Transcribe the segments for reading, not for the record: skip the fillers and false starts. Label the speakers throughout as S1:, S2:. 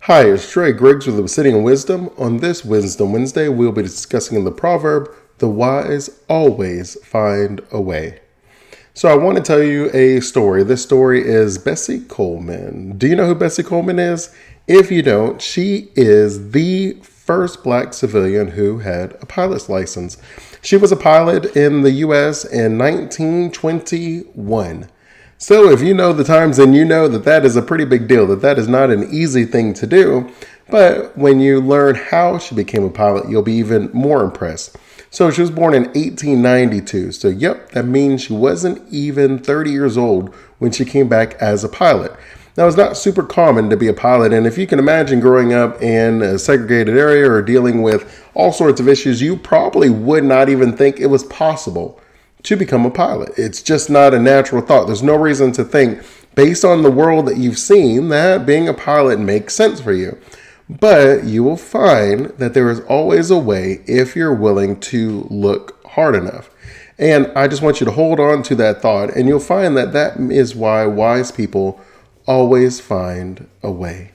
S1: Hi, it's Trey Griggs with the Sitting in Wisdom. On this Wisdom Wednesday, we'll be discussing the proverb, the wise always find a way. So I want to tell you a story. This story is Bessie Coleman. Do you know who Bessie Coleman is? If you don't, she is the first black civilian who had a pilot's license. She was a pilot in the U.S. in 1921. So if you know the times, then you know that that is a pretty big deal, that is not an easy thing to do. But when you learn how she became a pilot, you'll be even more impressed. So she was born in 1892. So that means she wasn't even 30 years old when she came back as a pilot. Now, it's not super common to be a pilot. And if you can imagine growing up in a segregated area or dealing with all sorts of issues, you probably would not even think it was possible to become a pilot. It's just not a natural thought. There's no reason to think, based on the world that you've seen, that being a pilot makes sense for you. But you will find that there is always a way if you're willing to look hard enough. And I just want you to hold on to that thought, and you'll find that that is why wise people always find a way.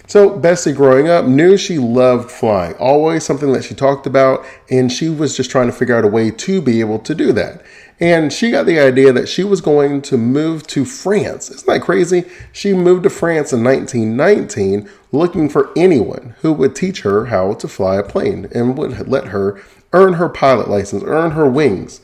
S1: So Bessie, growing up, knew she loved flying, always something that she talked about, and she was just trying to figure out a way to be able to do that. And she got the idea that she was going to move to France. Isn't that crazy? She moved to France in 1919 looking for anyone who would teach her how to fly a plane and would let her earn her pilot license, earn her wings.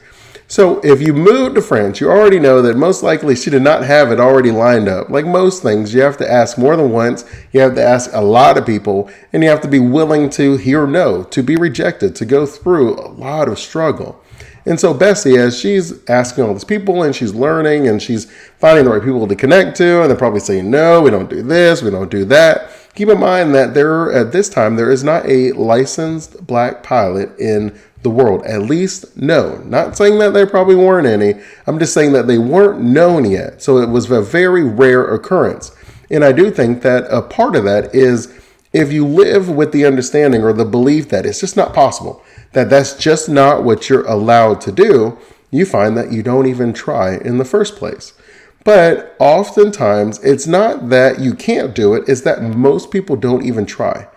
S1: So if you moved to France, you already know that most likely she did not have it already lined up. Like most things, you have to ask more than once. You have to ask a lot of people, and you have to be willing to hear no, to be rejected, to go through a lot of struggle. And so Bessie, as she's asking all these people and she's learning and she's finding the right people to connect to, and they're probably saying, no, we don't do this, we don't do that. Keep in mind that at this time, there is not a licensed black pilot in the world, at least known. Not saying that there probably weren't any. I'm just saying that they weren't known yet. So it was a very rare occurrence. And I do think that a part of that is if you live with the understanding or the belief that it's just not possible, that that's just not what you're allowed to do, you find that you don't even try in the first place. But oftentimes it's not that you can't do it, it's that most people don't even try.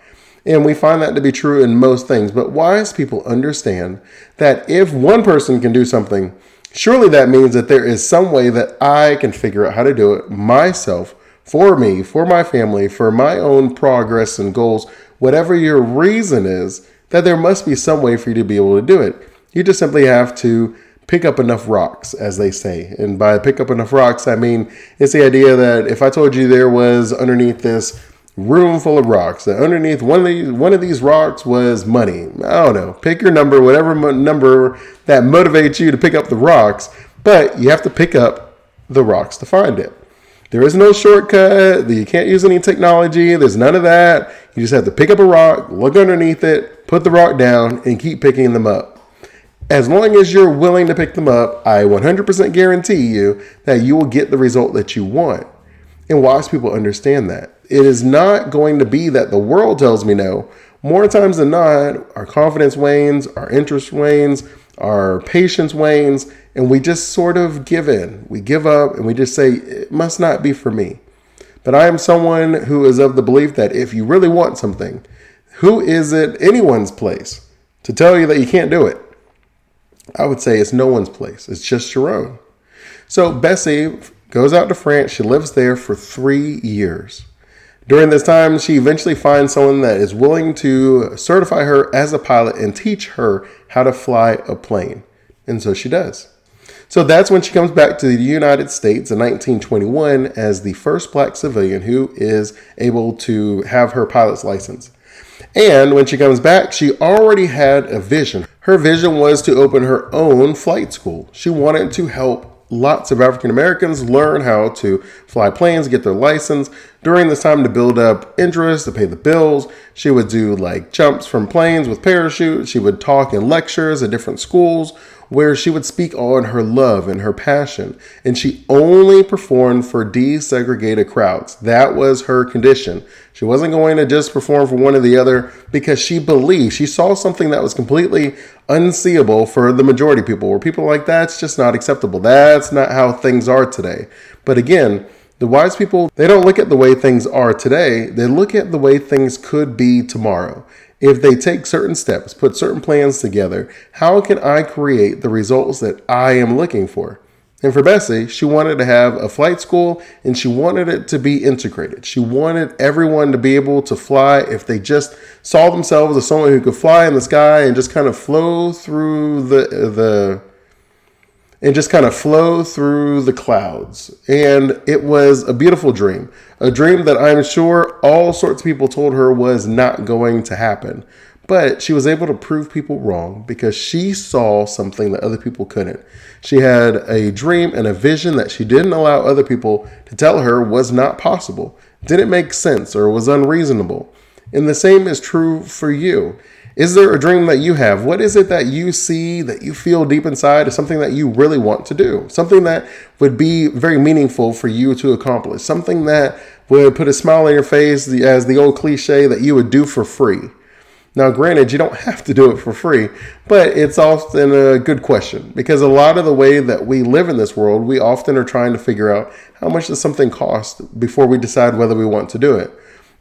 S1: And we find that to be true in most things. But wise people understand that if one person can do something, surely that means that there is some way that I can figure out how to do it myself, for me, for my family, for my own progress and goals, whatever your reason is, that there must be some way for you to be able to do it. You just simply have to pick up enough rocks, as they say. And by pick up enough rocks, I mean, it's the idea that if I told you there was underneath this room full of rocks, that underneath one of these rocks was money. I don't know. Pick your number, whatever number that motivates you to pick up the rocks, but you have to pick up the rocks to find it. There is no shortcut. You can't use any technology. There's none of that. You just have to pick up a rock, look underneath it, put the rock down, and keep picking them up. As long as you're willing to pick them up, I 100% guarantee you that you will get the result that you want. And wise people understand that. It is not going to be that the world tells me no. More times than not, our confidence wanes, our interest wanes, our patience wanes, and we just sort of give in. We give up and we just say, it must not be for me. But I am someone who is of the belief that if you really want something, who is it anyone's place to tell you that you can't do it? I would say it's no one's place. It's just your own. So Bessie goes out to France. She lives there for 3 years. During this time, she eventually finds someone that is willing to certify her as a pilot and teach her how to fly a plane. And so she does. So that's when she comes back to the United States in 1921 as the first black civilian who is able to have her pilot's license. And when she comes back, she already had a vision. Her vision was to open her own flight school. She wanted to help lots of African Americans learn how to fly planes, get their license. During this time, to build up interest, to pay the bills, she would do like jumps from planes with parachutes. She would talk in lectures at different schools where she would speak on her love and her passion. And she only performed for desegregated crowds. That was her condition. She wasn't going to just perform for one or the other because she believed, she saw something that was completely unseeable for the majority of people, where people are like, that's just not acceptable. That's not how things are today. But again, The wise people, they don't look at the way things are today. They look at the way things could be tomorrow. If they take certain steps, put certain plans together, how can I create the results that I am looking for? And for Bessie, she wanted to have a flight school and she wanted it to be integrated. She wanted everyone to be able to fly if they just saw themselves as someone who could fly in the sky and just kind of flow through the clouds. And it was a beautiful dream, a dream that I'm sure all sorts of people told her was not going to happen. But she was able to prove people wrong because she saw something that other people couldn't. She had a dream and a vision that she didn't allow other people to tell her was not possible, didn't make sense, or was unreasonable. And the same is true for you. Is there a dream that you have? What is it that you see, that you feel deep inside is something that you really want to do? Something that would be very meaningful for you to accomplish. Something that would put a smile on your face, as the old cliche, that you would do for free. Now, granted, you don't have to do it for free, but it's often a good question because a lot of the way that we live in this world, we often are trying to figure out how much does something cost before we decide whether we want to do it.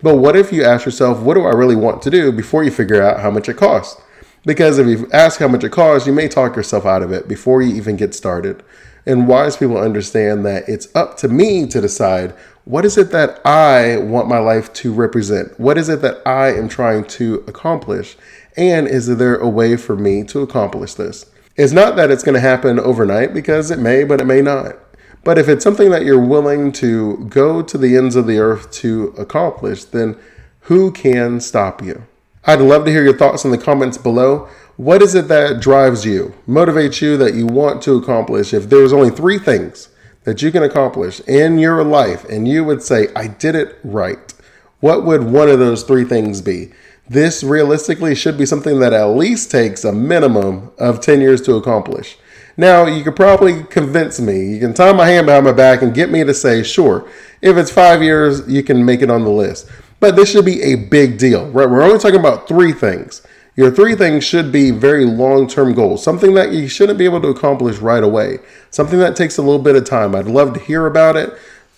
S1: But what if you ask yourself, what do I really want to do before you figure out how much it costs? Because if you ask how much it costs, you may talk yourself out of it before you even get started. And wise people understand that it's up to me to decide what is it that I want my life to represent? What is it that I am trying to accomplish? And is there a way for me to accomplish this? It's not that it's going to happen overnight because it may, but it may not. But if it's something that you're willing to go to the ends of the earth to accomplish, then who can stop you? I'd love to hear your thoughts in the comments below. What is it that drives you, motivates you, that you want to accomplish? If there's only 3 things that you can accomplish in your life and you would say, I did it right, what would one of those 3 things be? This realistically should be something that at least takes a minimum of 10 years to accomplish. Now, you could probably convince me. You can tie my hand behind my back and get me to say, sure, if it's 5 years, you can make it on the list. But this should be a big deal, right? We're only talking about 3 things. Your 3 things should be very long-term goals, something that you shouldn't be able to accomplish right away, something that takes a little bit of time. I'd love to hear about it.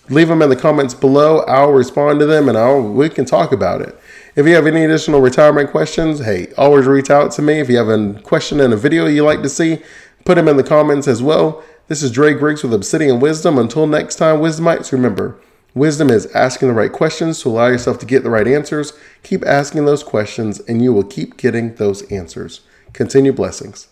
S1: Leave them in the comments below. I'll respond to them and we can talk about it. If you have any additional retirement questions, hey, always reach out to me. If you have a question in a video you'd like to see, put them in the comments as well. This is Dre Griggs with Obsidian Wisdom. Until next time, Wisdomites, remember, wisdom is asking the right questions to allow yourself to get the right answers. Keep asking those questions and you will keep getting those answers. Continue blessings.